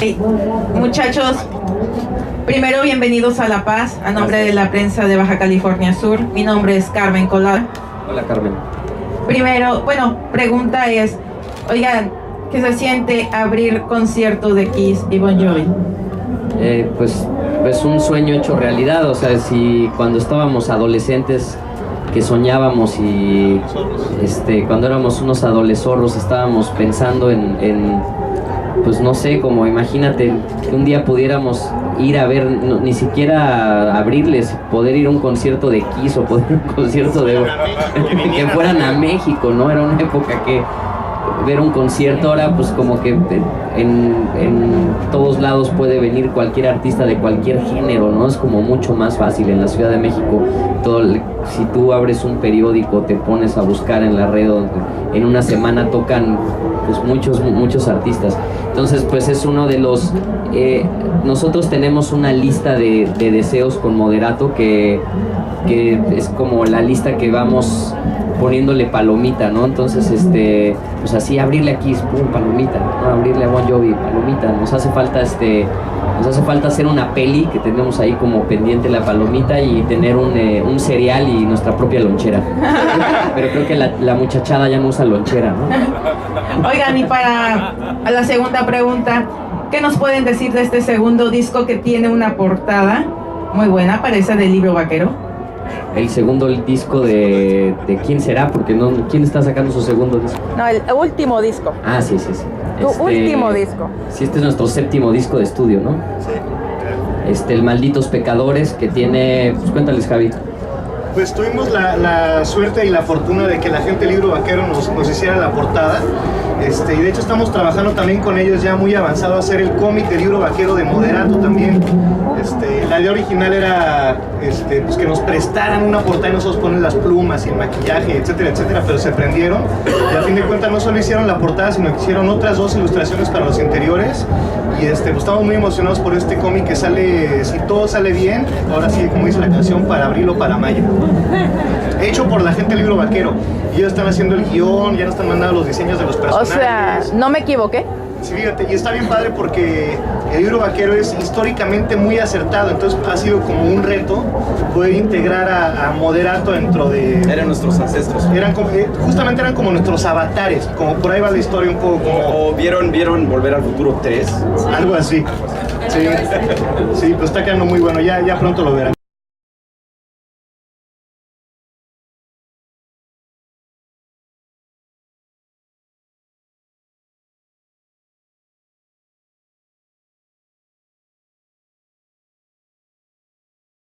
Hey, muchachos, primero bienvenidos a La Paz, a nombre de la prensa de Baja California Sur. Mi nombre es Carmen Colar. Hola, Carmen. Primero, pregunta es, oigan, ¿qué se siente abrir concierto de Kiss y Bon Jovi? Pues un sueño hecho realidad. O sea, si cuando estábamos adolescentes que soñábamos y cuando éramos unos adolescorros estábamos pensando en pues no sé, como imagínate que un día pudiéramos ir a ver, ni siquiera abrirles, poder ir a un concierto de Kiss o poder ir a un concierto de que fueran a México, ¿no? Era una época que ver un concierto ahora pues como que en todos lados puede venir cualquier artista de cualquier género, ¿no? Es como mucho más fácil en la Ciudad de México. Si tú abres un periódico, te pones a buscar en la red, en una semana tocan pues muchos artistas. Entonces pues es uno de los nosotros tenemos una lista de deseos con Moderato que es como la lista que vamos poniéndole palomita, ¿no? Entonces, pues así abrirle aquí, pum, palomita, ¿no? Abrirle a Bon Jovi, palomita. Nos hace falta hacer una peli que tenemos ahí como pendiente la palomita y tener un cereal y nuestra propia lonchera. Pero creo que la muchachada ya no usa lonchera, ¿no? Oigan, y para la segunda pregunta, ¿qué nos pueden decir de este segundo disco que tiene una portada muy buena, parece del Libro Vaquero? El segundo disco de ¿quién será? Porque no, ¿quién está sacando su segundo disco? No, el último disco. Ah, sí. Tu último disco. Sí, este es nuestro séptimo disco de estudio, ¿no? Sí. El Malditos Pecadores, que tiene... Pues cuéntales, Javi. Pues tuvimos la suerte y la fortuna de que la gente del Libro Vaquero nos hiciera la portada. Y de hecho estamos trabajando también con ellos ya muy avanzado a hacer el cómic del Libro Vaquero de Moderato también. La idea original era pues que nos prestaran una portada y nosotros poner las plumas y el maquillaje, etcétera, etcétera, pero se prendieron y a fin de cuentas no solo hicieron la portada, sino que hicieron otras 2 ilustraciones para los interiores y pues estamos muy emocionados por este cómic que sale, si todo sale bien, ahora sí, como dice la canción, para abril o para mayo. Hecho por la gente del Libro Vaquero. Y ellos están haciendo el guión, ya nos están mandando los diseños de los personajes. O sea, ¿no me equivoqué? Sí, fíjate, y está bien padre porque el Libro Vaquero es históricamente muy acertado, entonces ha sido como un reto poder integrar a Moderato dentro de... Eran nuestros ancestros. Justamente eran como nuestros avatares, como por ahí va la historia un poco como... ¿O vieron Volver al Futuro 3? Algo así. Sí, pues está quedando muy bueno, ya pronto lo verán.